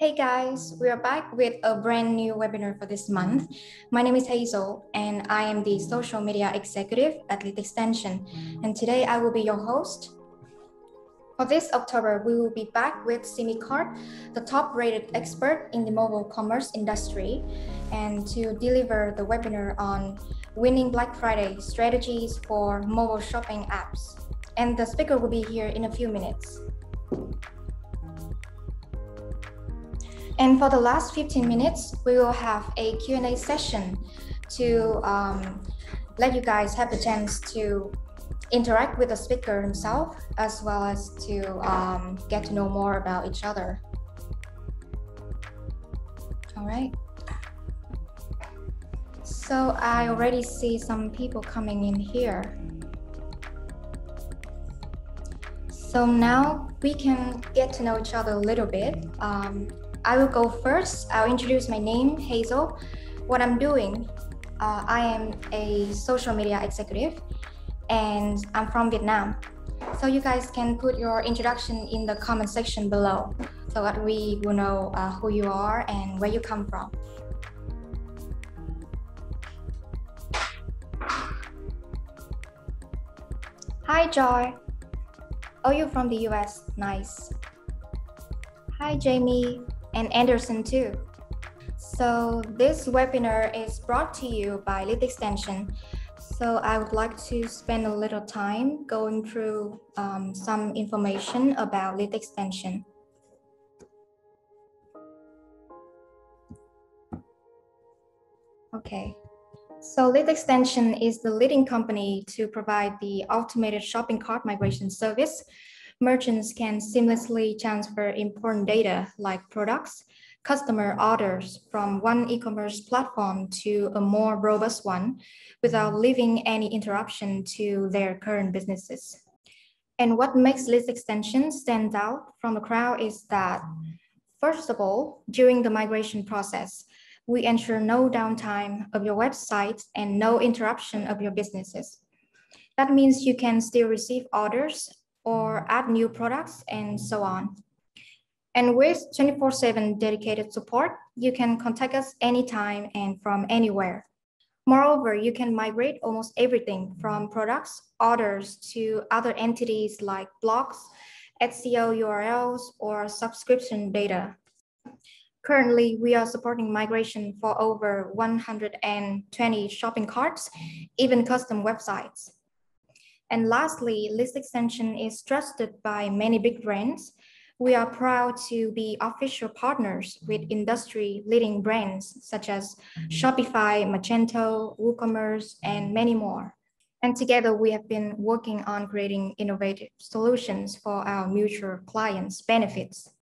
Hey guys, we are back with a brand new webinar for this month. My name is Hazel and I am the social media executive at LitExtension. And today I will be your host. For this October, we will be back with Simicart, the top-rated expert in the mobile commerce industry, and to deliver the webinar on winning Black Friday strategies for mobile shopping apps. And the speaker will be here in a few minutes. And for the last 15 minutes, we will have a Q&A session to let you guys have the chance to interact with the speaker himself, as well as to get to know more about each other. All right. So I already see some people coming in here. So now we can get to know each other a little bit. I will go first. I'll introduce my name, Hazel. What I'm doing, I am a social media executive and I'm from Vietnam. So you guys can put your introduction in the comment section below so that we will know who you are and where you come from. Hi, Joy. Oh, you're from the US. Nice. Hi, Jamie. And Anderson too. So this webinar is brought to you by LitExtension. So I would like to spend a little time going through some information about LitExtension. Okay, so LitExtension is the leading company to provide the automated shopping cart migration service. Merchants can seamlessly transfer important data like products, customer orders from one e-commerce platform to a more robust one without leaving any interruption to their current businesses. And what makes LitExtension stand out from the crowd is that, first of all, during the migration process, we ensure no downtime of your website and no interruption of your businesses. That means you can still receive orders or add new products and so on. And with 24/7 dedicated support, you can contact us anytime and from anywhere. Moreover, you can migrate almost everything from products, orders to other entities like blogs, SEO URLs, or subscription data. Currently, we are supporting migration for over 120 shopping carts, even custom websites. And lastly, LitExtension is trusted by many big brands. We are proud to be official partners with industry-leading brands such as Shopify, Magento, WooCommerce, and many more. And together, we have been working on creating innovative solutions for our mutual clients' benefits.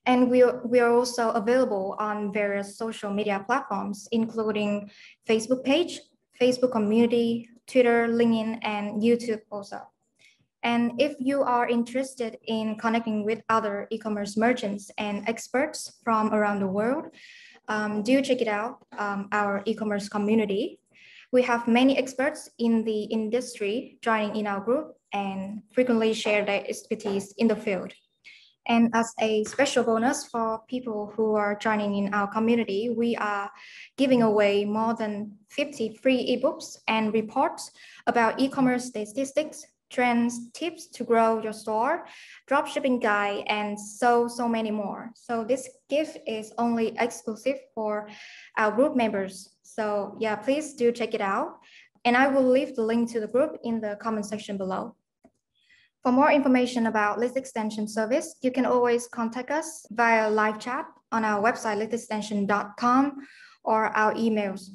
And we are also available on various social media platforms, including Facebook page, Facebook community, Twitter, LinkedIn, and YouTube also. And if you are interested in connecting with other e-commerce merchants and experts from around the world, do check it out, our e-commerce community. We have many experts in the industry joining in our group and frequently share their expertise in the field. And as a special bonus for people who are joining in our community, we are giving away more than 50 free ebooks and reports about e-commerce statistics, trends, tips to grow your store, dropshipping guide, and so many more. So this gift is only exclusive for our group members. So yeah, please do check it out. And I will leave the link to the group in the comment section below. For more information about LitExtension service, you can always contact us via live chat on our website, litextension.com, or our emails.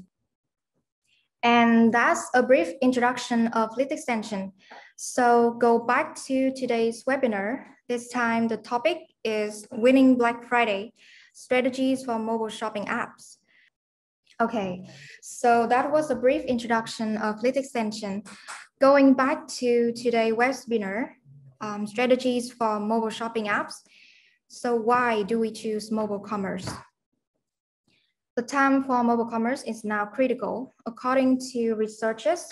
And that's a brief introduction of LitExtension. So go back to today's webinar. This time, the topic is winning Black Friday, strategies for mobile shopping apps. Okay, so that was a brief introduction of LitExtension. Going back to today's webinar, strategies for mobile shopping apps. So why do we choose mobile commerce? The time for mobile commerce is now critical. According to researchers,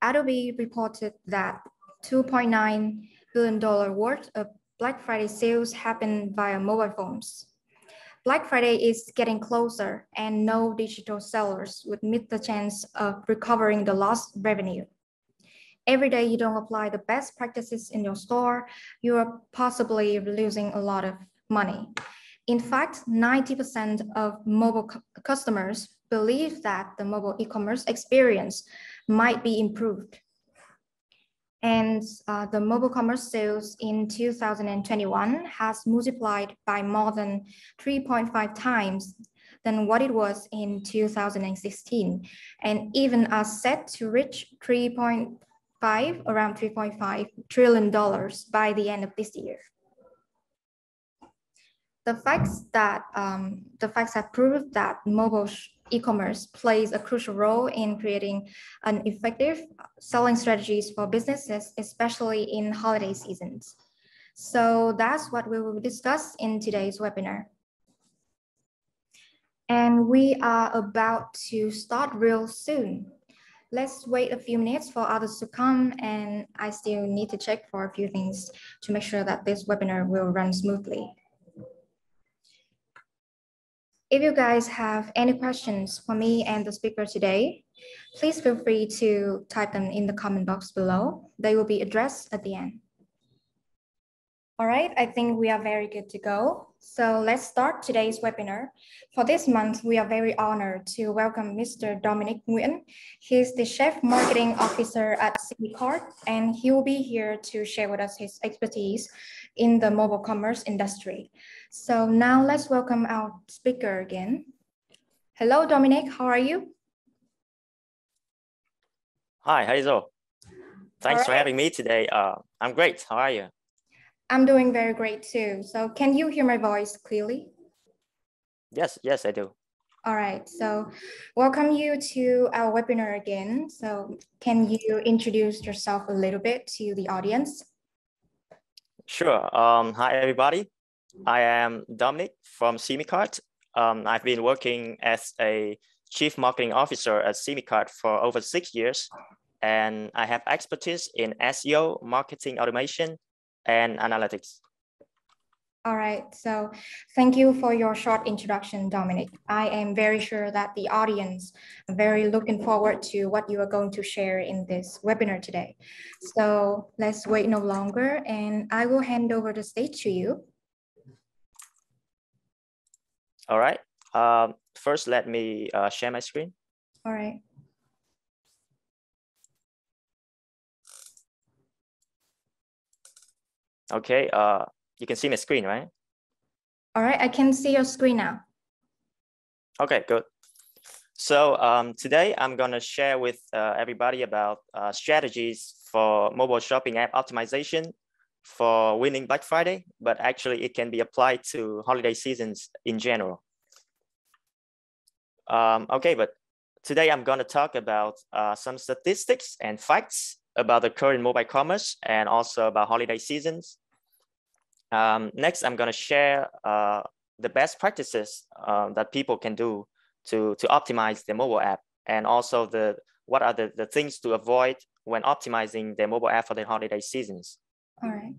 Adobe reported that $2.9 billion worth of Black Friday sales happened via mobile phones. Black Friday is getting closer and no digital sellers would miss the chance of recovering the lost revenue. Every day you don't apply the best practices in your store, you are possibly losing a lot of money. In fact, 90% of mobile customers believe that the mobile e-commerce experience might be improved. And the mobile commerce sales in 2021 has multiplied by more than 3.5 times than what it was in 2016, and even are set to reach around $3.5 trillion by the end of this year. The facts have proved that mobile e-commerce plays a crucial role in creating an effective selling strategies for businesses, especially in holiday seasons. So that's what we will discuss in today's webinar. And we are about to start real soon. Let's wait a few minutes for others to come, and I still need to check for a few things to make sure that this webinar will run smoothly. If you guys have any questions for me and the speaker today, please feel free to type them in the comment box below. They will be addressed at the end. All right, I think we are very good to go. So let's start today's webinar. For this month, we are very honored to welcome Mr. Dominic. He's the Chief Marketing Officer at Simicart, and he will be here to share with us his expertise in the mobile commerce industry. So now let's welcome our speaker again. Hello, Dominic, how are you? Hi, Hazel. Thanks for having me today. I'm great, how are you? I'm doing very great too. So can you hear my voice clearly? Yes, I do. All right, so welcome you to our webinar again. So can you introduce yourself a little bit to the audience? Sure. Hi, everybody. I am Dominic from Simicart. I've been working as a Chief Marketing Officer at Simicart for over 6 years, and I have expertise in SEO, marketing automation, and analytics. All right, so thank you for your short introduction, Dominic. I am very sure that the audience are very looking forward to what you are going to share in this webinar today. So let's wait no longer, and I will hand over the stage to you. All right, first let me share my screen. All right. Okay, you can see my screen, right? All right, I can see your screen now. Okay, good. So today I'm gonna share with everybody about strategies for mobile shopping app optimization for winning Black Friday, but actually it can be applied to holiday seasons in general. Okay, but today I'm gonna talk about some statistics and facts about the current mobile commerce and also about holiday seasons. Next, I'm gonna share the best practices that people can do to optimize their mobile app, and also what are the things to avoid when optimizing their mobile app for the holiday seasons. All right.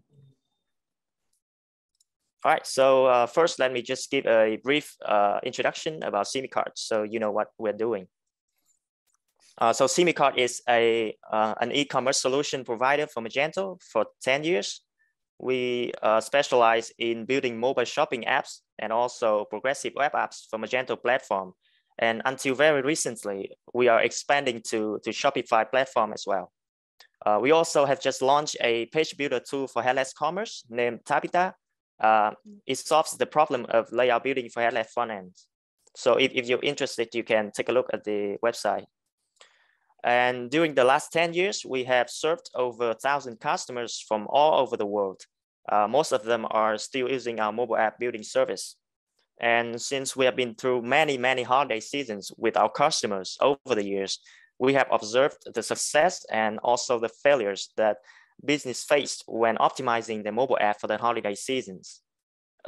All right, so first let me just give a brief introduction about Simicart so you know what we're doing. So Simicart is an e-commerce solution provider for Magento for 10 years. We specialize in building mobile shopping apps and also progressive web apps for Magento platform. And until very recently, we are expanding to Shopify platform as well. We also have just launched a page builder tool for headless commerce named Tabita. It solves the problem of layout building for headless front ends. So if you're interested, you can take a look at the website. And during the last 10 years, we have served over 1,000 customers from all over the world. Most of them are still using our mobile app building service. And since we have been through many holiday seasons with our customers over the years, we have observed the success and also the failures that business faced when optimizing the mobile app for the holiday seasons.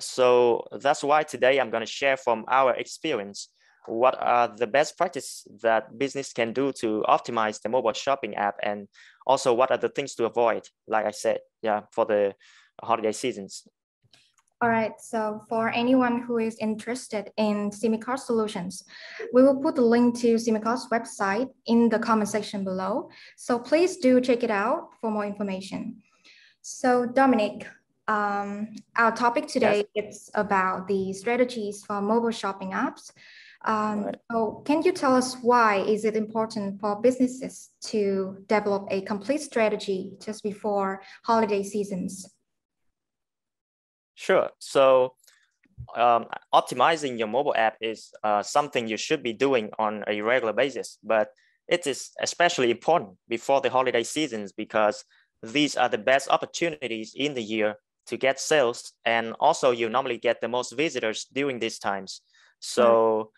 So that's why today I'm going to share from our experience what are the best practices that business can do to optimize the mobile shopping app, and also what are the things to avoid, like I said, yeah, for the holiday seasons. All right, so for anyone who is interested in Simicart solutions, we will put the link to Simicart's website in the comment section below. So please do check it out for more information. So Dominic, our topic today is about the strategies for mobile shopping apps. So can you tell us why is it important for businesses to develop a complete strategy just before holiday seasons? Sure. So optimizing your mobile app is something you should be doing on a regular basis, but it is especially important before the holiday seasons because these are the best opportunities in the year to get sales, and also you normally get the most visitors during these times. So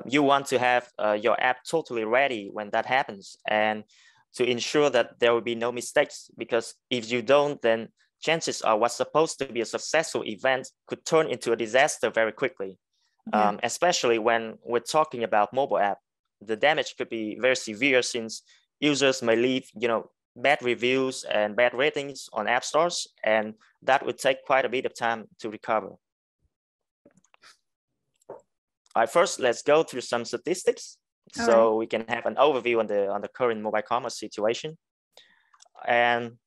you want to have your app totally ready when that happens, and to ensure that there will be no mistakes, because if you don't, then chances are what's supposed to be a successful event could turn into a disaster very quickly. Especially when we're talking about mobile app, the damage could be very severe since users may leave, bad reviews and bad ratings on app stores, and that would take quite a bit of time to recover. All right, first, let's go through some statistics so we can have an overview on the current mobile commerce situation. And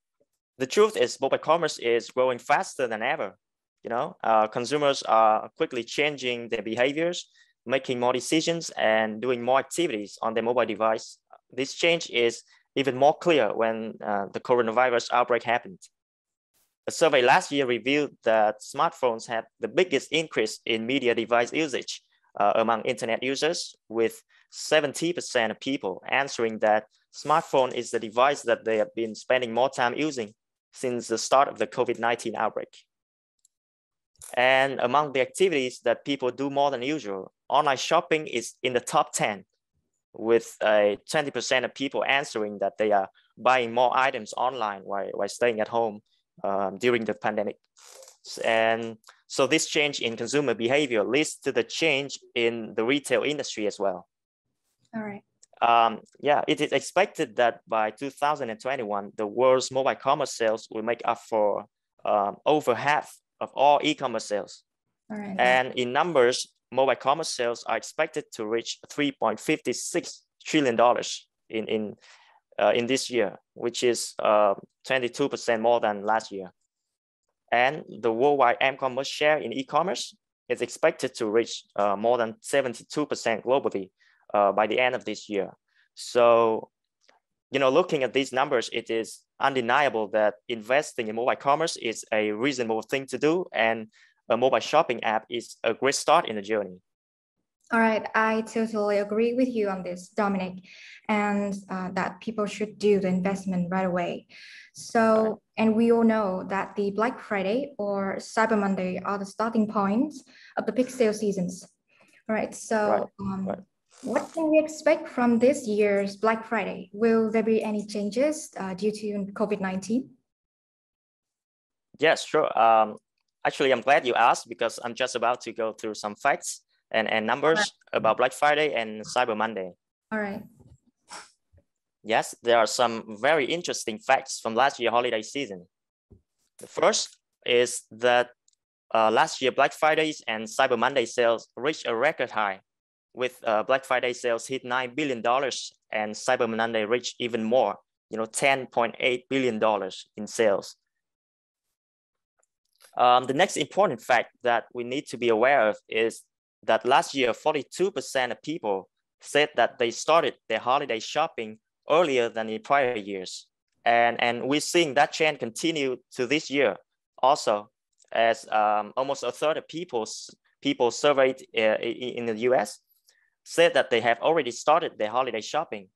the truth is mobile commerce is growing faster than ever. Consumers are quickly changing their behaviors, making more decisions and doing more activities on their mobile device. This change is even more clear when the coronavirus outbreak happened. A survey last year revealed that smartphones had the biggest increase in media device usage among internet users, with 70% of people answering that smartphone is the device that they have been spending more time using since the start of the COVID-19 outbreak. And among the activities that people do more than usual, online shopping is in the top 10, with 20% of people answering that they are buying more items online while staying at home during the pandemic. And so this change in consumer behavior leads to the change in the retail industry as well. All right. It is expected that by 2021, the world's mobile commerce sales will make up for over half of all e-commerce sales. All right. And in numbers, mobile commerce sales are expected to reach $3.56 trillion in this year, which is 22% more than last year. And the worldwide m-commerce share in e-commerce is expected to reach more than 72% globally by the end of this year. So, looking at these numbers, it is undeniable that investing in mobile commerce is a reasonable thing to do, and a mobile shopping app is a great start in the journey. All right, I totally agree with you on this, Dominic, and that people should do the investment right away. So, and we all know that the Black Friday or Cyber Monday are the starting points of the peak sale seasons. All right, so what can we expect from this year's Black Friday? Will there be any changes due to COVID-19? Yes, sure. Actually, I'm glad you asked because I'm just about to go through some facts and numbers about Black Friday and Cyber Monday. All right. Yes, there are some very interesting facts from last year's holiday season. The first is that last year Black Fridays and Cyber Monday sales reached a record high, with Black Friday sales hit $9 billion and Cyber Monday reached even more, $10.8 billion in sales. The next important fact that we need to be aware of is that last year, 42% of people said that they started their holiday shopping earlier than in prior years. And we're seeing that trend continue to this year also, as almost a third of people surveyed in the US said that they have already started their holiday shopping,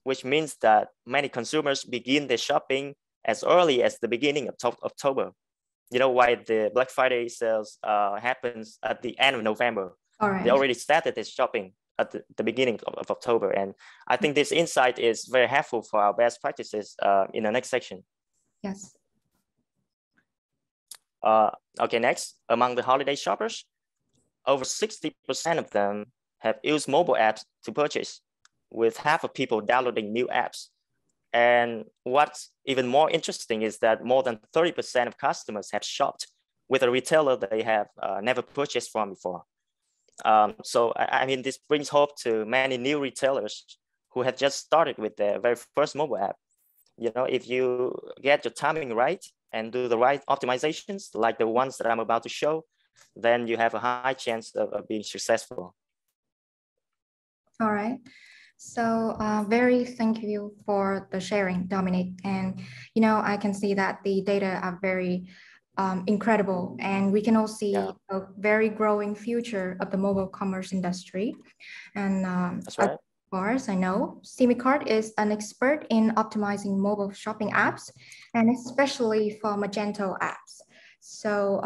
which means that many consumers begin their shopping as early as the beginning of October. Why the Black Friday sales happens at the end of November. They already started their shopping at the beginning of October. And I think this insight is very helpful for our best practices in the next section. Yes. Okay, next, among the holiday shoppers, over 60% of them have used mobile apps to purchase, with half of people downloading new apps. And what's even more interesting is that more than 30% of customers have shopped with a retailer they have never purchased from before. So I mean, this brings hope to many new retailers who have just started with their very first mobile app. You know, if you get your timing right and do the right optimizations, like the ones that I'm about to show, then you have a high chance of being successful. All right. So very thank you for the sharing, Dominic. And, you know, I can see that the data are very incredible, and we can all see a very growing future of the mobile commerce industry. And that's right. as far as I know, Simicart is an expert in optimizing mobile shopping apps, and especially for Magento apps. So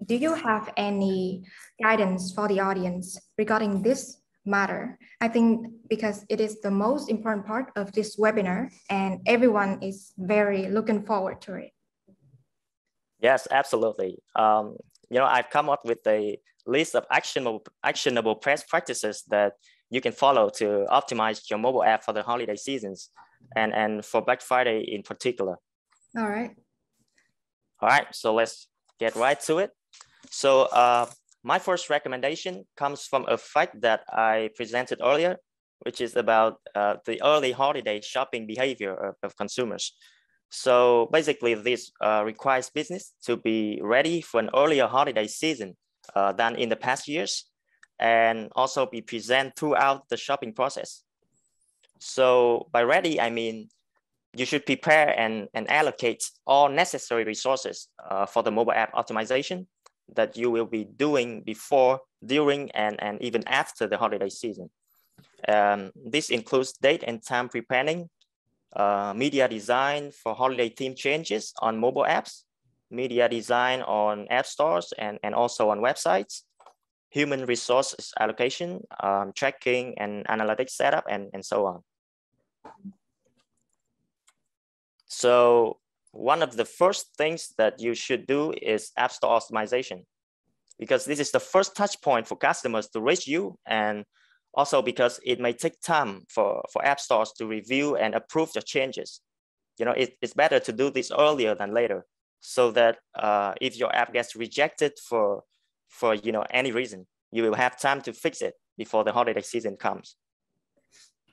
do you have any guidance for the audience regarding this matter? I think because it is the most important part of this webinar and everyone is very looking forward to it. Yes, absolutely. You know, I've come up with a list of actionable best practices that you can follow to optimize your mobile app for the holiday seasons and for Black Friday in particular. All right. All right, so let's get right to it. So my first recommendation comes from a fact that I presented earlier, which is about the early holiday shopping behavior of consumers. So basically this requires business to be ready for an earlier holiday season than in the past years, and also be present throughout the shopping process. So by ready, I mean, you should prepare and allocate all necessary resources for the mobile app optimization that you will be doing before, during, and even after the holiday season. This includes date and time preparing, media design for holiday theme changes on mobile apps, media design on app stores and also on websites, human resources allocation, tracking and analytics setup, and so on. So one of the first things that you should do is App Store optimization, because this is the first touch point for customers to reach you, and also because it may take time for app stores to review and approve the changes. You know, it's better to do this earlier than later, so that if your app gets rejected for you know, any reason, you will have time to fix it before the holiday season comes.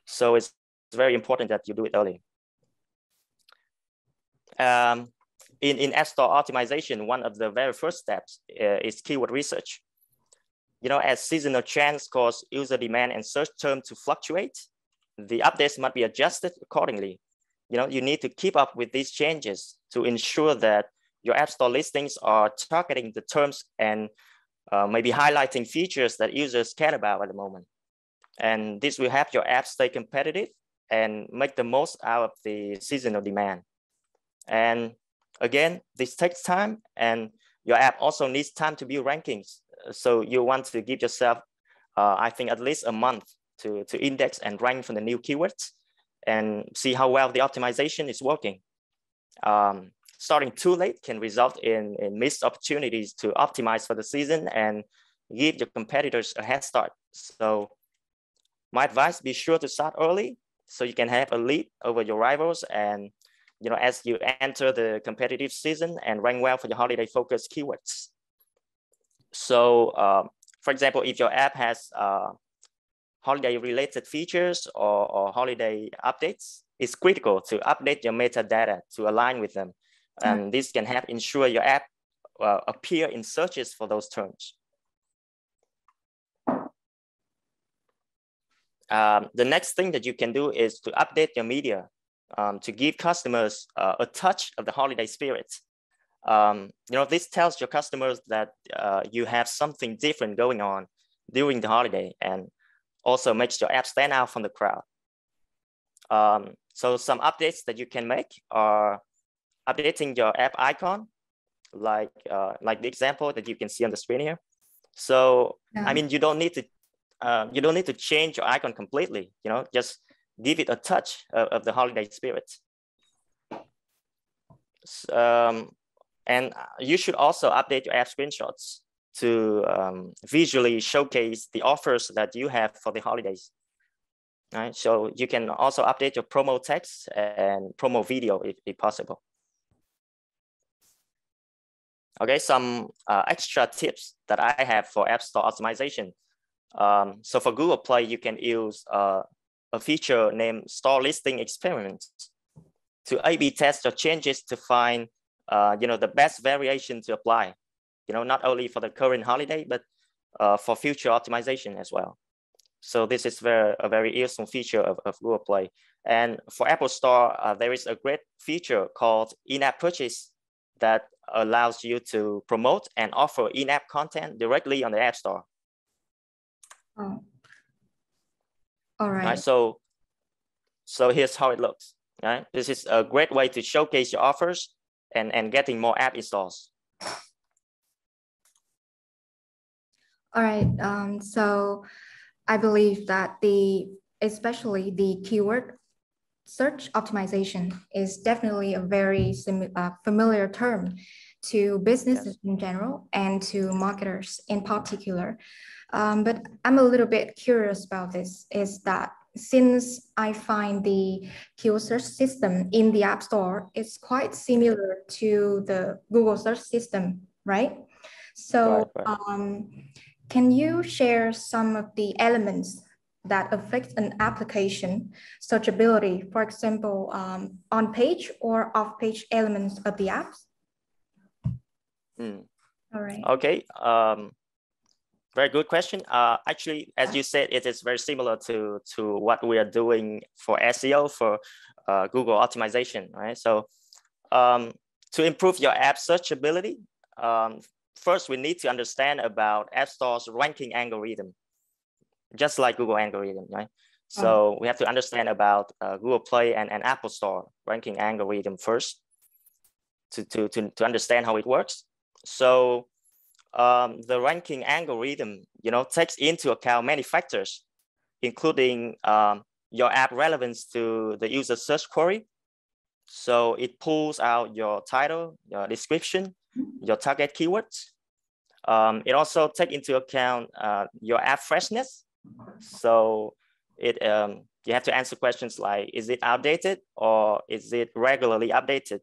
So it's very important that you do it early. In App Store optimization, one of the very first steps is keyword research. You know, as seasonal trends cause user demand and search terms to fluctuate, the updates must be adjusted accordingly. You know, you need to keep up with these changes to ensure that your App Store listings are targeting the terms and maybe highlighting features that users care about at the moment. And this will help your app stay competitive and make the most out of the seasonal demand. And again, this takes time, and your app also needs time to build rankings. So you want to give yourself, I think, at least a month to index and rank for the new keywords and see how well the optimization is working. Starting too late can result in missed opportunities to optimize for the season and give your competitors a head start. So my advice, be sure to start early so you can have a lead over your rivals, and you know, as you enter the competitive season and rank well for your holiday focused keywords. So for example, if your app has holiday related features or holiday updates, it's critical to update your metadata to align with them. And this can help ensure your app appear in searches for those terms. The next thing that you can do is to update your media to give customers a touch of the holiday spirit. You know, this tells your customers that you have something different going on during the holiday, and also makes your app stand out from the crowd. So some updates that you can make are updating your app icon, like the example that you can see on the screen here. So I mean, you don't need to change your icon completely. You know, just give it a touch of the holiday spirit. And you should also update your app screenshots to visually showcase the offers that you have for the holidays. All right, so you can also update your promo text and promo video if possible. Okay, some extra tips that I have for App Store optimization. So for Google Play, you can use a feature named Store Listing Experiments to A/B test your changes to find the best variation to apply. Not only for the current holiday, but for future optimization as well. So this is a very useful feature of Google Play. And for Apple Store, there is a great feature called in-app purchase that allows you to promote and offer in-app content directly on the App Store. Oh. All right. Right, so here's how it looks. Right, this is a great way to showcase your offers and getting more app installs. All right. So I believe that especially the keyword search optimization is definitely a very familiar term to businesses in general and to marketers in particular. But I'm a little bit curious about this, is that since I find the keyword search system in the App Store is quite similar to the Google search system, right? So right. Can you share some of the elements that affect an application searchability, for example, on-page or off-page elements of the apps? All right. Okay. Very good question. Actually, as you said, it is very similar to what we are doing for SEO, for Google optimization, right? So to improve your app searchability, first we need to understand about App Store's ranking algorithm, just like Google algorithm, right? So we have to understand about Google Play and Apple Store ranking algorithm first to understand how it works. So the ranking algorithm, takes into account many factors, including your app relevance to the user search query. So it pulls out your title, your description, your target keywords. It also takes into account your app freshness. So you have to answer questions like, is it outdated or is it regularly updated?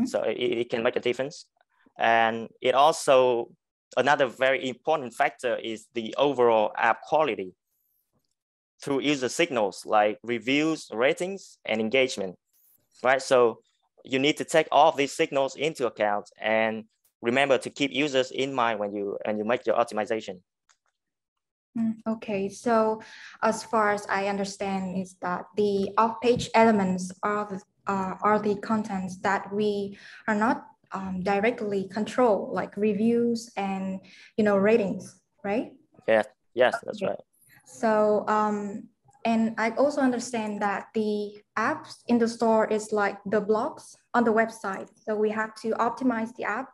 So it can make a difference. And it also, another very important factor is the overall app quality through user signals like reviews, ratings, and engagement, right? So you need to take all of these signals into account and remember to keep users in mind when you make your optimization. Okay, so as far as I understand is that the off-page elements are the contents that we are not directly control, like reviews and ratings, right? Yes, that's right. So and I also understand that the apps in the store is like the blogs on the website. So we have to optimize the app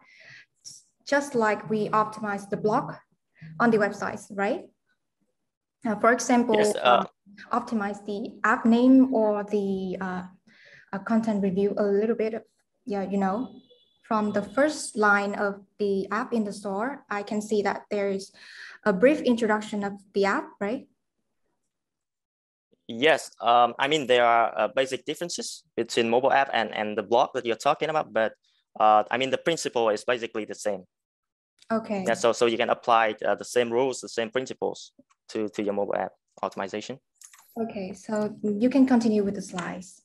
just like we optimize the blog on the websites, right? For example, yes, optimize the app name or the content review a little bit. From the first line of the app in the store, I can see that there is a brief introduction of the app, right? Yes, I mean, there are basic differences between mobile app and the blog that you're talking about, but I mean, the principle is basically the same. Okay. Yeah, so you can apply the same rules, the same principles to your mobile app optimization. Okay, so you can continue with the slides.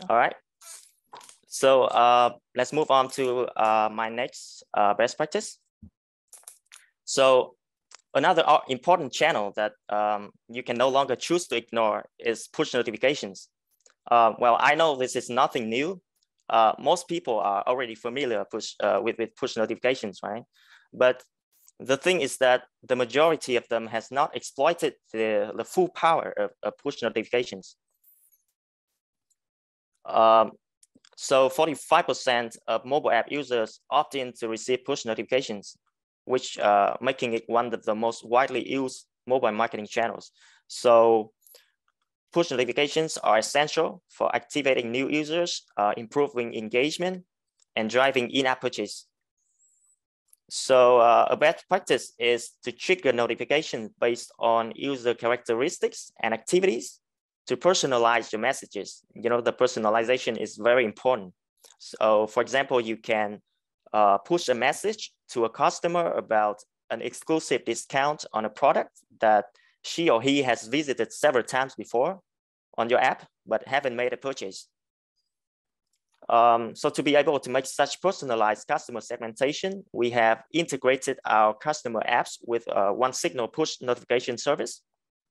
All right. So let's move on to my next best practice. So another important channel that you can no longer choose to ignore is push notifications. Well, I know this is nothing new. Most people are already familiar with push notifications, right? But the thing is that the majority of them has not exploited the full power of push notifications. So 45% of mobile app users opt in to receive push notifications, which making it one of the most widely used mobile marketing channels. So push notifications are essential for activating new users, improving engagement, and driving in-app purchase. So a best practice is to trigger notifications based on user characteristics and activities to personalize your messages. The personalization is very important. So for example, you can push a message to a customer about an exclusive discount on a product that she or he has visited several times before on your app, but haven't made a purchase. So to be able to make such personalized customer segmentation, we have integrated our customer apps with one signal push notification service,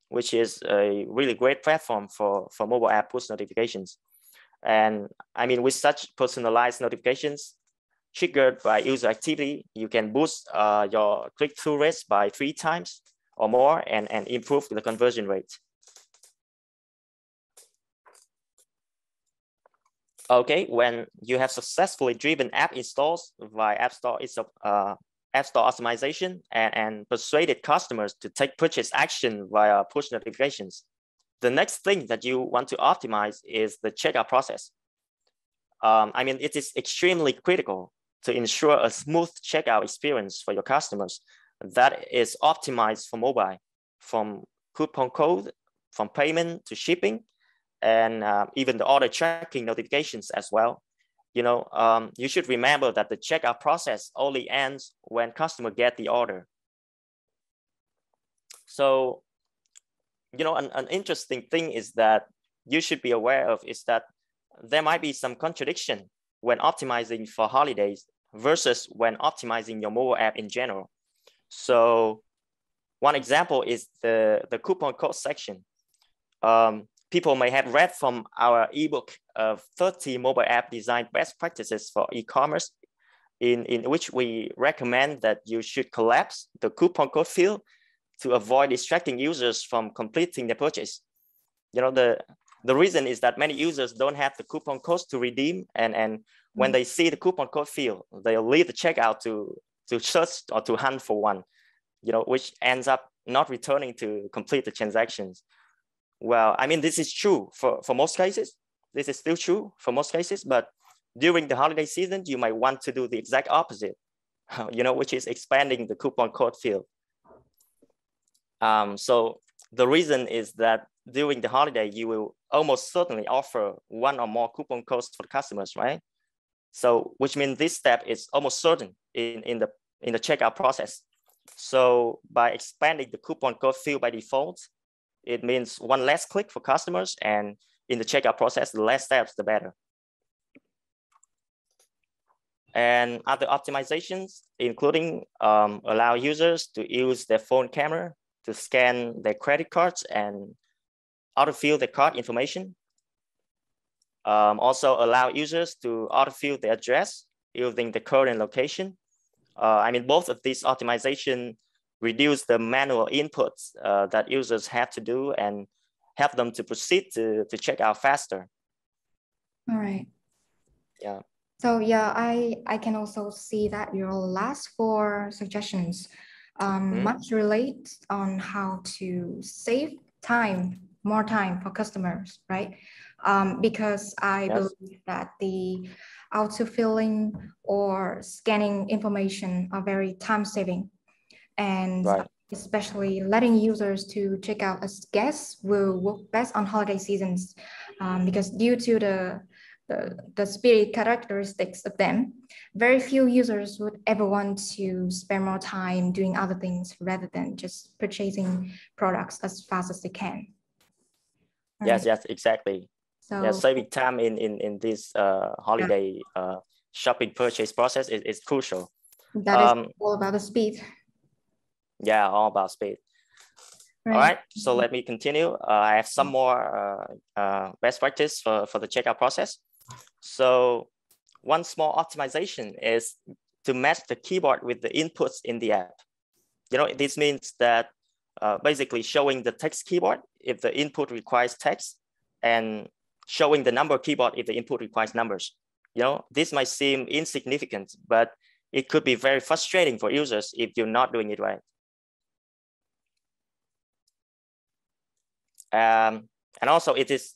which is a really great platform for mobile app push notifications. And I mean, with such personalized notifications triggered by user activity, you can boost your click-through rates by 3 times or more and improve the conversion rate. Okay, when you have successfully driven app installs via App Store optimization and persuaded customers to take purchase action via push notifications, the next thing that you want to optimize is the checkout process. I mean, it is extremely critical to ensure a smooth checkout experience for your customers that is optimized for mobile, from coupon code, from payment to shipping, and even the order tracking notifications as well. You know, you should remember that the checkout process only ends when customer get the order. So, you know, an interesting thing is that you should be aware of is that there might be some contradiction when optimizing for holidays versus when optimizing your mobile app in general. So one example is the coupon code section. People may have read from our ebook of 30 mobile app design best practices for e-commerce, in which we recommend that you should collapse the coupon code field to avoid distracting users from completing the purchase. You know, the reason is that many users don't have the coupon codes to redeem, and when they see the coupon code field, they'll leave the checkout to search or to hunt for one, you know, which ends up not returning to complete the transactions. Well, I mean, this is true for most cases. This is still true for most cases, but during the holiday season, you might want to do the exact opposite, you know, which is expanding the coupon code field. So the reason is that during the holiday, you will almost certainly offer one or more coupon codes for the customers, right? So, which means this step is almost certain in the checkout process. So by expanding the coupon code field by default, it means one less click for customers, and in the checkout process, the less steps, the better. And other optimizations, including allow users to use their phone camera to scan their credit cards and autofill their card information. Also allow users to autofill their address using the current location. I mean, both of these optimization reduce the manual inputs that users have to do and help them to proceed to check out faster. All right. Yeah. So yeah, I can also see that your last 4 suggestions much relate on how to save time, more time for customers, right? Because I believe that the autofilling or scanning information are very time-saving, and especially letting users to check out as guests will work best on holiday seasons, because due to the spirit characteristics of them, very few users would ever want to spend more time doing other things rather than just purchasing products as fast as they can. Yes, yes, exactly. So yeah, saving time in this holiday shopping purchase process is crucial. That is all about the speed. Yeah, all about speed. Right. All right, so let me continue. I have some more best practice for the checkout process. So one small optimization is to match the keyboard with the inputs in the app. You know, this means that basically showing the text keyboard if the input requires text, and showing the number keyboard if the input requires numbers. You know, this might seem insignificant, but it could be very frustrating for users if you're not doing it right. And also it is,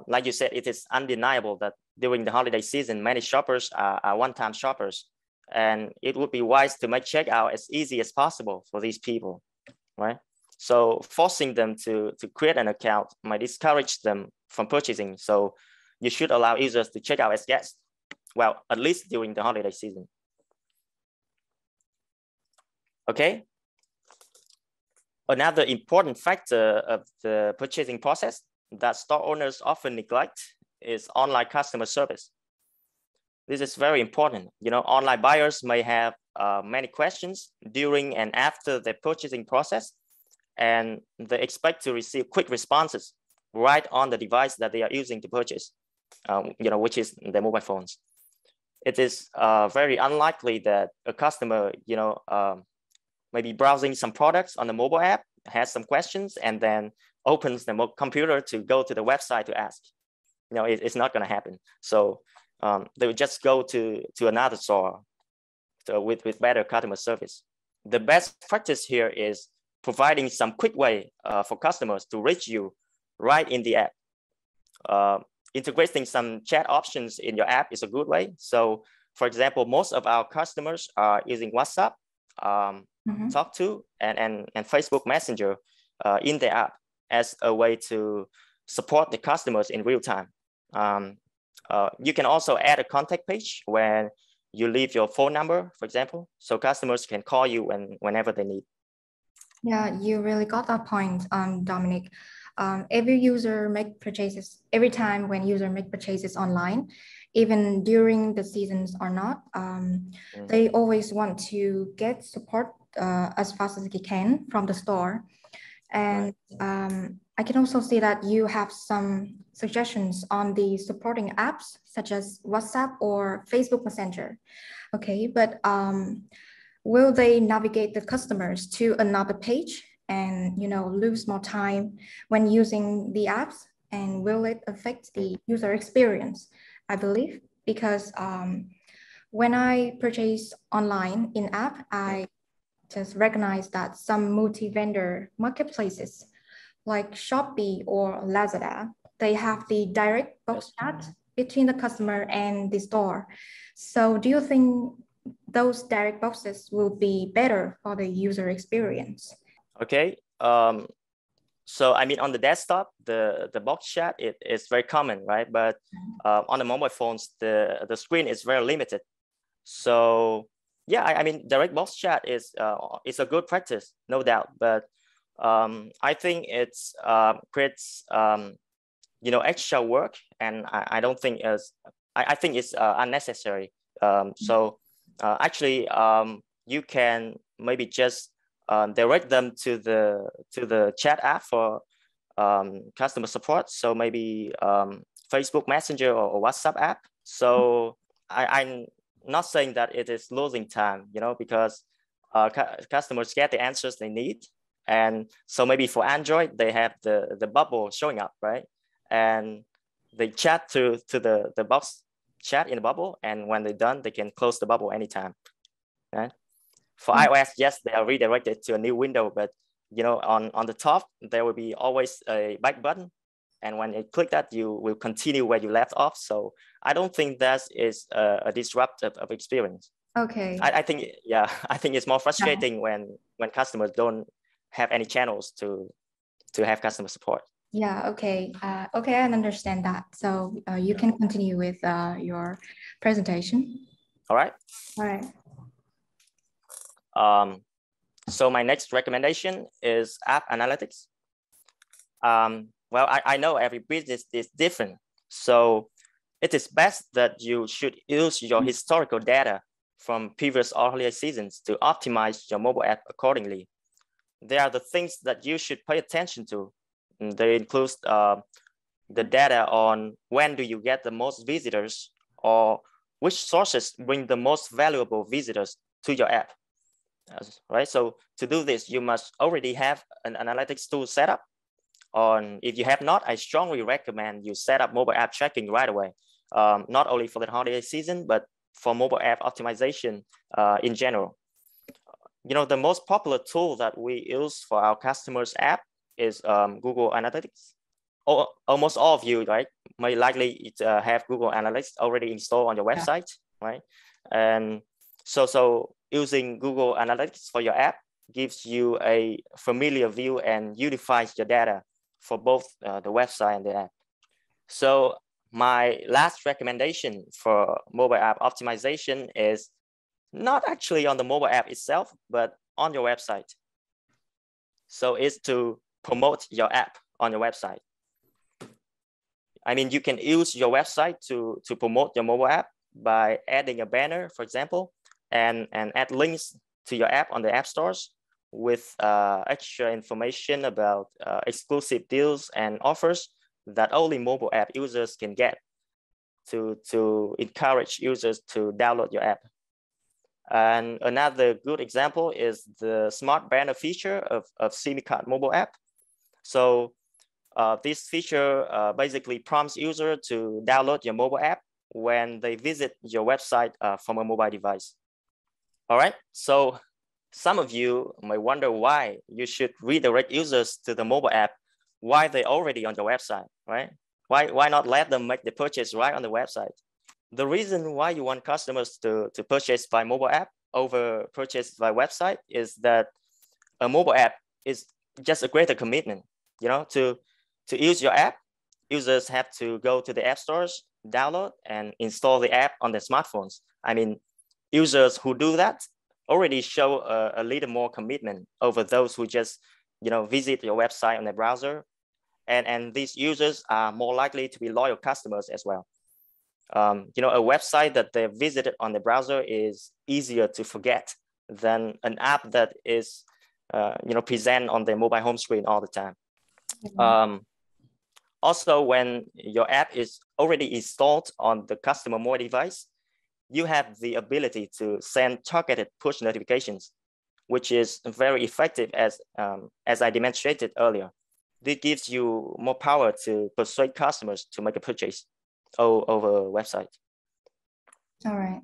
like you said, it is undeniable that during the holiday season, many shoppers are one-time shoppers, and it would be wise to make checkout as easy as possible for these people, right? So forcing them to create an account might discourage them from purchasing. So you should allow users to check out as guests, well, at least during the holiday season. Okay. Another important factor of the purchasing process that store owners often neglect is online customer service. This is very important. You know, online buyers may have many questions during and after the purchasing process, and they expect to receive quick responses right on the device that they are using to purchase, you know, which is their mobile phones. It is very unlikely that a customer, you know, maybe browsing some products on the mobile app, has some questions, and then opens the computer to go to the website to ask. You know, it's not going to happen. So they would just go to another store with better customer service. The best practice here is providing some quick way for customers to reach you right in the app. Integrating some chat options in your app is a good way. So, for example, most of our customers are using WhatsApp, Talk to, and Facebook Messenger in the app as a way to support the customers in real time. You can also add a contact page where you leave your phone number, for example, so customers can call you whenever they need. Yeah, you really got that point, Dominic. Every time when user make purchases online, even during the seasons or not, they always want to get support as fast as they can from the store. And I can also see that you have some suggestions on the supporting apps such as WhatsApp or Facebook Messenger. Okay, but will they navigate the customers to another page and lose more time when using the apps? And will it affect the user experience? I believe because when I purchase online in app, I just recognize that some multi-vendor marketplaces like Shopee or Lazada, they have the direct box chat between the customer and the store. So do you think those direct boxes will be better for the user experience? Okay. So I mean, on the desktop, the box chat is very common, right? But on the mobile phones, the screen is very limited. So yeah, I mean, direct box chat is a good practice, no doubt. But I think it's creates extra work, and I don't think I think it's unnecessary. So actually, you can maybe just direct them to the chat app for customer support. So maybe Facebook Messenger or WhatsApp app. So I'm not saying that it is losing time, because customers get the answers they need. And so maybe for Android, they have the bubble showing up, right? And they chat to the box chat in the bubble. And when they're done, they can close the bubble anytime, right? For iOS, yes, they are redirected to a new window, but on the top, there will be always a back button. And when you click that, you will continue where you left off. So I don't think that is a disruptive of experience. Okay. I think, yeah, I think it's more frustrating when customers don't have any channels to have customer support. Yeah, okay. Okay, I understand that. So you can continue with your presentation. All right. All right. So my next recommendation is app analytics. Well, I know every business is different. So it is best that you should use your historical data from previous earlier seasons to optimize your mobile app accordingly. There are the things that you should pay attention to. They include the data on when do you get the most visitors, or which sources bring the most valuable visitors to your app. Right. So to do this, you must already have an analytics tool set up. If you have not, I strongly recommend you set up mobile app tracking right away. Not only for the holiday season, but for mobile app optimization in general. The most popular tool that we use for our customers' app is Google Analytics. Almost all of you, right, may likely have Google Analytics already installed on your website, right? And so using Google Analytics for your app gives you a familiar view and unifies your data for both the website and the app. So my last recommendation for mobile app optimization is not actually on the mobile app itself, but on your website. So it's to promote your app on your website. I mean, you can use your website to promote your mobile app by adding a banner, for example, and add links to your app on the app stores with extra information about exclusive deals and offers that only mobile app users can get to encourage users to download your app. And another good example is the smart banner feature of Simicart mobile app. So this feature basically prompts users to download your mobile app when they visit your website from a mobile device. All right, so some of you may wonder why you should redirect users to the mobile app while they're already on your website, right? Why not let them make the purchase right on the website? The reason why you want customers to purchase by mobile app over purchase by website is that a mobile app is just a greater commitment. You know, to use your app, users have to go to the app stores, download and install the app on their smartphones. I mean, users who do that already show a little more commitment over those who just, you know, visit your website on their browser. And these users are more likely to be loyal customers as well. You know, a website that they visited on the browser is easier to forget than an app that is, you know, present on the mobile home screen all the time. Also, when your app is already installed on the customer mobile device, you have the ability to send targeted push notifications, which is very effective as I demonstrated earlier. This gives you more power to persuade customers to make a purchase over a website. All right.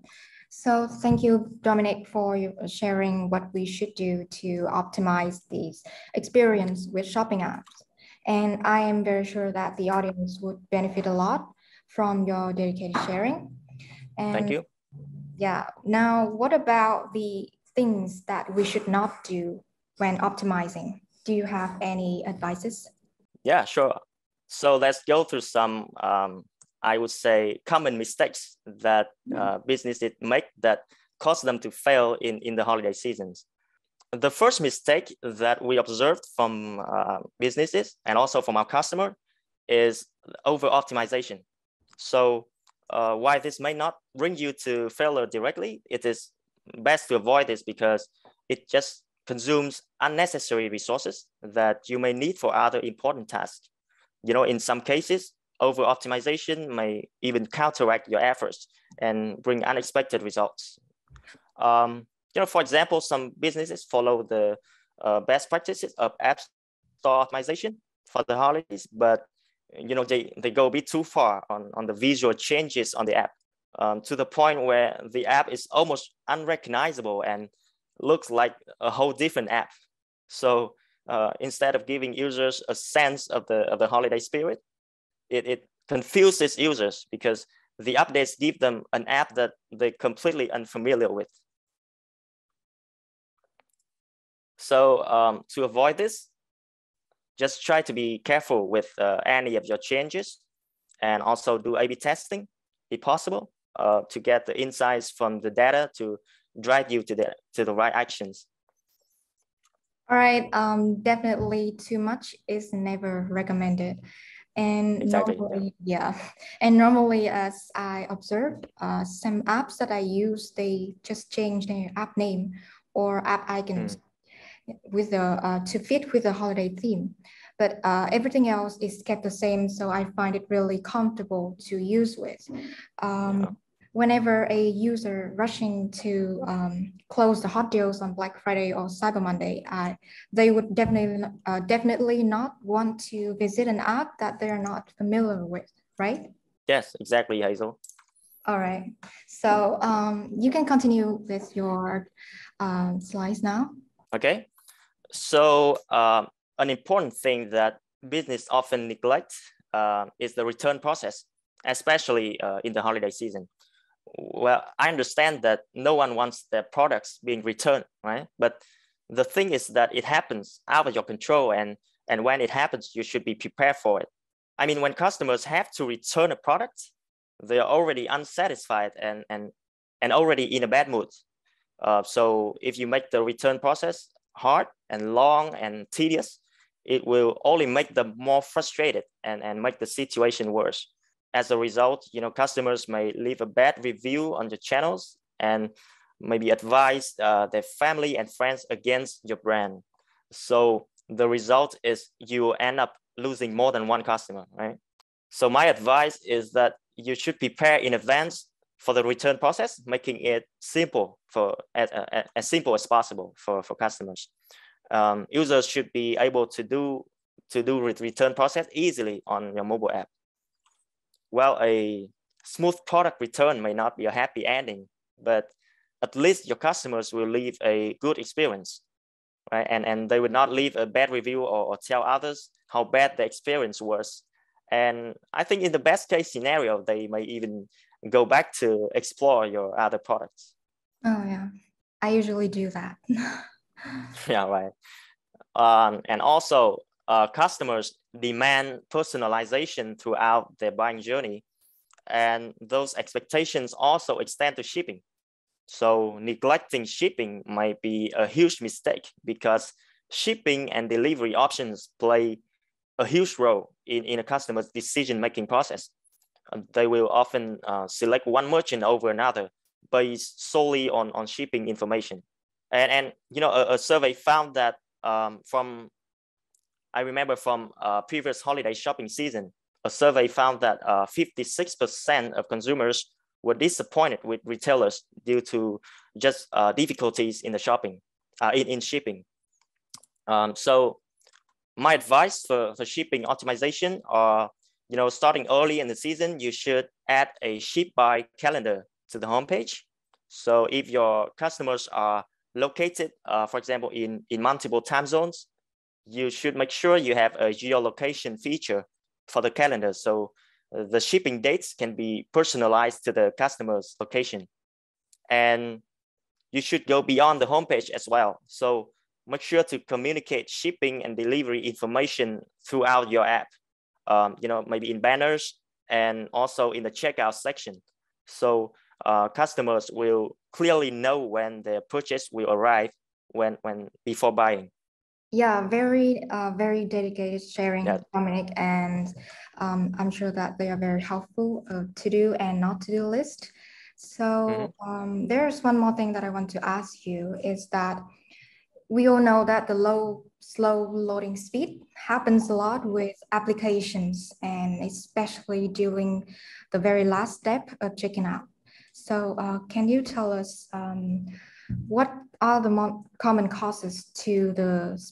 So thank you, Dominic, for sharing what we should do to optimize this experience with shopping apps. And I am very sure that the audience would benefit a lot from your dedicated sharing. And thank you. Yeah. Now, what about the things that we should not do when optimizing? Do you have any advices? Yeah, sure. So let's go through some, I would say, common mistakes that businesses make that cause them to fail in the holiday seasons. The first mistake that we observed from businesses and also from our customer is over optimization. So while this may not bring you to failure directly, it is best to avoid this because it just consumes unnecessary resources that you may need for other important tasks. You know, in some cases, over optimization may even counteract your efforts and bring unexpected results. You know, for example, some businesses follow the best practices of app store optimization for the holidays, but you know, they go a bit too far on the visual changes on the app to the point where the app is almost unrecognizable and looks like a whole different app. So instead of giving users a sense of the holiday spirit, it confuses users because the updates give them an app that they're completely unfamiliar with. So to avoid this, just try to be careful with any of your changes and also do A/B testing if possible to get the insights from the data to drive you to the right actions. All right, definitely too much is never recommended. And exactly, normally, yeah. And normally, as I observed, some apps that I use, they just change their app name or app icons with the to fit with the holiday theme. But everything else is kept the same, so I find it really comfortable to use with. Whenever a user rushing to close the hot deals on Black Friday or Cyber Monday, they would definitely not want to visit an app that they're not familiar with, right? Yes, exactly, Hazel. All right. So you can continue with your slides now. Okay. So an important thing that business often neglect is the return process, especially in the holiday season. Well, I understand that no one wants their products being returned, right? But the thing is that it happens out of your control, and when it happens, you should be prepared for it. I mean, when customers have to return a product, they are already unsatisfied and already in a bad mood. So if you make the return process hard and long and tedious, it will only make them more frustrated and make the situation worse. As a result, customers may leave a bad review on your channels and maybe advise their family and friends against your brand. So the result is you end up losing more than one customer, right? So my advice is that you should prepare in advance for the return process, making it simple for as simple as possible for customers. Users should be able to do return process easily on your mobile app. Well, a smooth product return may not be a happy ending, but at least your customers will leave a good experience, right? And they would not leave a bad review or tell others how bad the experience was. And I think in the best case scenario, they may even go back to explore your other products. Oh yeah, I usually do that. Yeah, right. And also customers demand personalization throughout their buying journey. And those expectations also extend to shipping. So neglecting shipping might be a huge mistake because shipping and delivery options play a huge role in a customer's decision-making process. They will often select one merchant over another based solely on shipping information. And a survey found that I remember from previous holiday shopping season, a survey found that 56% of consumers were disappointed with retailers due to just difficulties in the shopping, in shipping. So my advice for shipping optimization are, starting early in the season, you should add a ship by calendar to the homepage. So if your customers are located, for example, in multiple time zones, you should make sure you have a geolocation feature for the calendar. So the shipping dates can be personalized to the customer's location. And you should go beyond the homepage as well. So make sure to communicate shipping and delivery information throughout your app, maybe in banners and also in the checkout section. So customers will clearly know when their purchase will arrive before buying. Yeah, very dedicated sharing, yeah. Dominic, and I'm sure that they are very helpful to do and not to do list. So there's one more thing that I want to ask you is that we all know that the slow loading speed happens a lot with applications and especially during the very last step of checking out. So can you tell us what are the common causes to this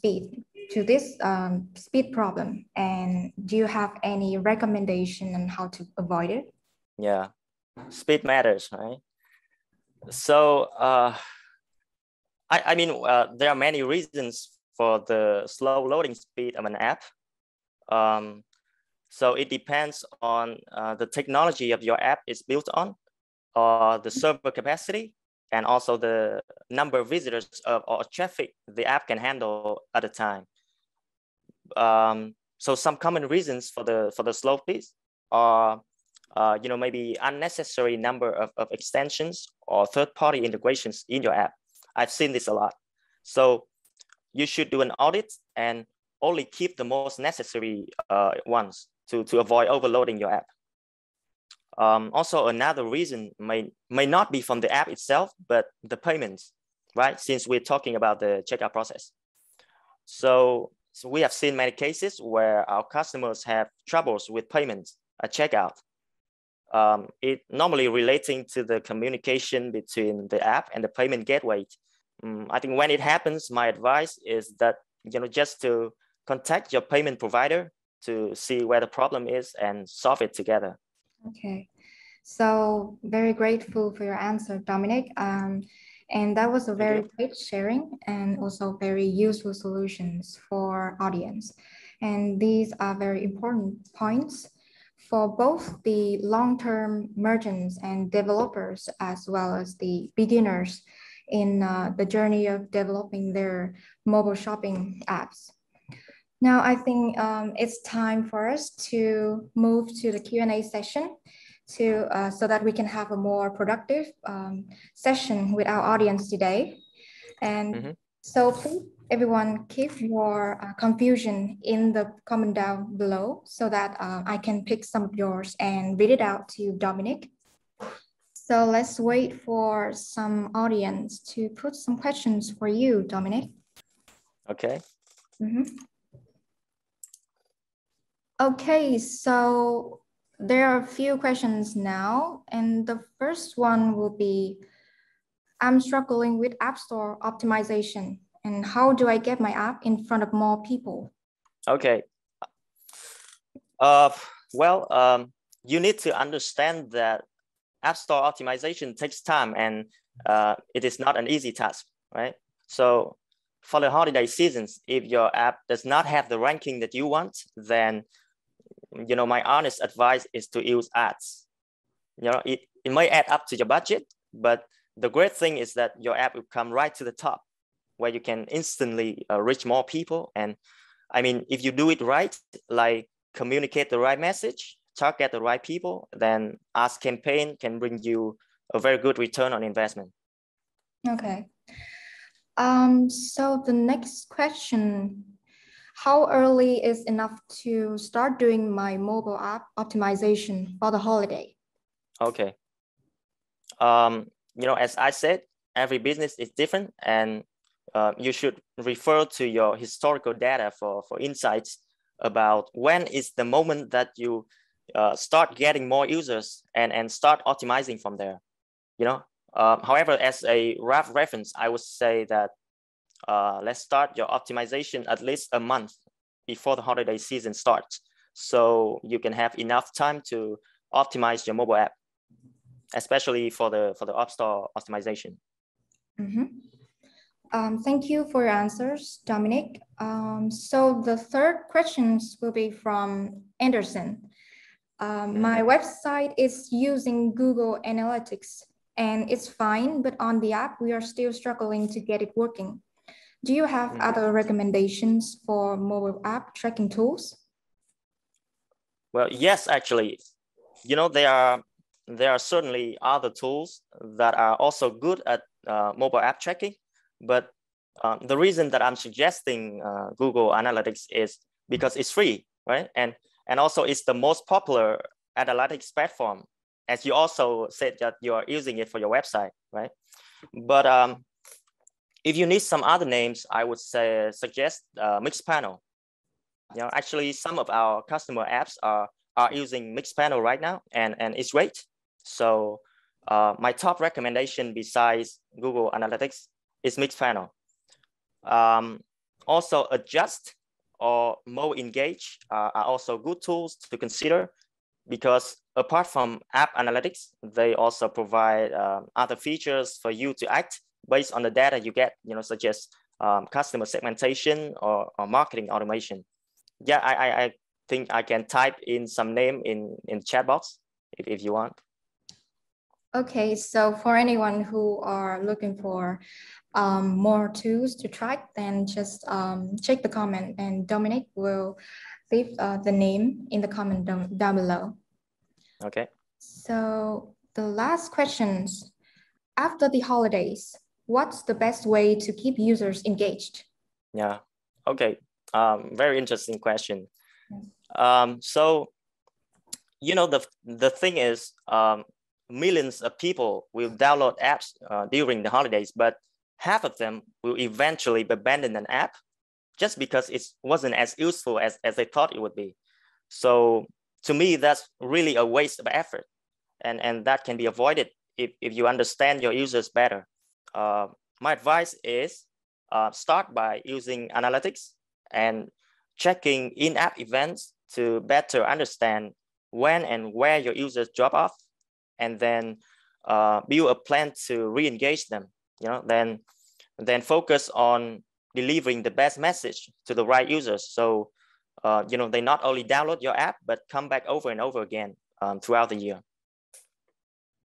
speed problem? And do you have any recommendation on how to avoid it? Yeah, speed matters, right? So I mean, there are many reasons for the slow loading speed of an app. So it depends on the technology of your app is built on, the server capacity, and also the number of visitors or traffic the app can handle at a time. So some common reasons for the slow speed are, maybe unnecessary number of extensions or third-party integrations in your app. I've seen this a lot. So you should do an audit and only keep the most necessary ones to avoid overloading your app. Also, another reason may not be from the app itself, but the payments, right? Since we're talking about the checkout process. So we have seen many cases where our customers have troubles with payments at checkout. It normally relating to the communication between the app and the payment gateway. I think when it happens, my advice is that, just to contact your payment provider to see where the problem is and solve it together. Okay, so very grateful for your answer, Dominic. And that was a very great sharing and also very useful solutions for audience. And these are very important points for both the long-term merchants and developers, as well as the beginners in the journey of developing their mobile shopping apps. Now, I think it's time for us to move to the Q&A session. so that we can have a more productive session with our audience today. And so please, everyone, keep your confusion in the comment down below so that I can pick some of yours and read it out to Dominic. So let's wait for some audience to put some questions for you, Dominic. Okay. Okay, so there are a few questions now, and the first one will be, I'm struggling with App Store optimization, and how do I get my app in front of more people? Okay. You need to understand that App Store optimization takes time, and it is not an easy task, right? So for the holiday seasons, if your app does not have the ranking that you want, then my honest advice is to use ads. It may add up to your budget, but the great thing is that your app will come right to the top where you can instantly reach more people. And I mean, if you do it right, like communicate the right message, target the right people, then ads campaign can bring you a very good return on investment. Okay. So the next question, how early is enough to start doing my mobile app optimization for the holiday? Okay. As I said, every business is different, and you should refer to your historical data for insights about when is the moment that you start getting more users and start optimizing from there. However, as a rough reference, I would say that let's start your optimization at least a month before the holiday season starts, so you can have enough time to optimize your mobile app, especially for the App Store optimization. Thank you for your answers, Dominic. So the third questions will be from Anderson. My website is using Google Analytics and it's fine, but on the app, we are still struggling to get it working. Do you have other recommendations for mobile app tracking tools? Well, yes, actually, there are certainly other tools that are also good at mobile app tracking, but the reason that I'm suggesting Google Analytics is because it's free, right? And also it's the most popular analytics platform, as you also said that you are using it for your website, right? But if you need some other names, I would suggest Mixpanel. Actually, some of our customer apps are using Mixpanel right now, and it's great. So my top recommendation besides Google Analytics is Mixpanel. Also, Adjust or Mo Engage are also good tools to consider, because apart from app analytics, they also provide other features for you to act based on the data you get, such as customer segmentation or marketing automation. Yeah, I think I can type in some name in the chat box if you want. Okay, so for anyone who are looking for more tools to track, then just check the comment and Dominic will leave the name in the comment down below. Okay. So the last questions, after the holidays, what's the best way to keep users engaged? Yeah, okay, very interesting question. So, the thing is, millions of people will download apps during the holidays, but half of them will eventually abandon an app just because it wasn't as useful as they thought it would be. So to me, that's really a waste of effort, and that can be avoided if you understand your users better. My advice is start by using analytics and checking in-app events to better understand when and where your users drop off, and then build a plan to re-engage them. Then focus on delivering the best message to the right users. So they not only download your app but come back over and over again throughout the year.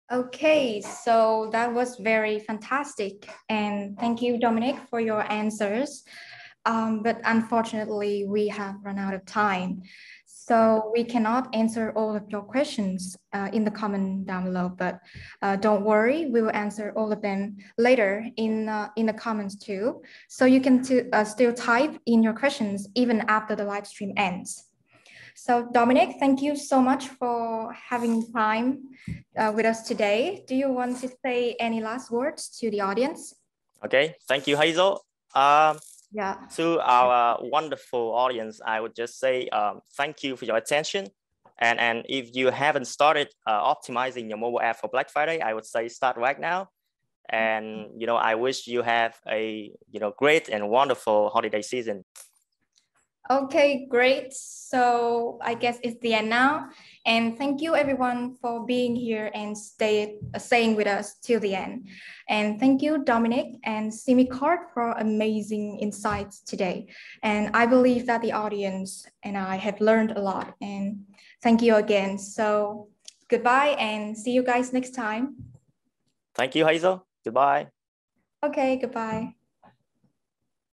Okay, so that was very fantastic, and thank you, Dominic, for your answers. But unfortunately, we have run out of time. So we cannot answer all of your questions in the comment down below, but don't worry, we will answer all of them later in the comments too. So you can still type in your questions even after the live stream ends. So Dominic, thank you so much for having time with us today. Do you want to say any last words to the audience? Okay, thank you, Hazel. To our wonderful audience, I would just say thank you for your attention. And if you haven't started optimizing your mobile app for Black Friday, I would say start right now. And I wish you have a great and wonderful holiday season. Okay, great. So I guess it's the end now. And thank you everyone for being here and staying with us till the end. And thank you, Dominic and Simicart, for amazing insights today. And I believe that the audience and I have learned a lot. And thank you again. So goodbye and see you guys next time. Thank you, Hazel. Goodbye. Okay, goodbye.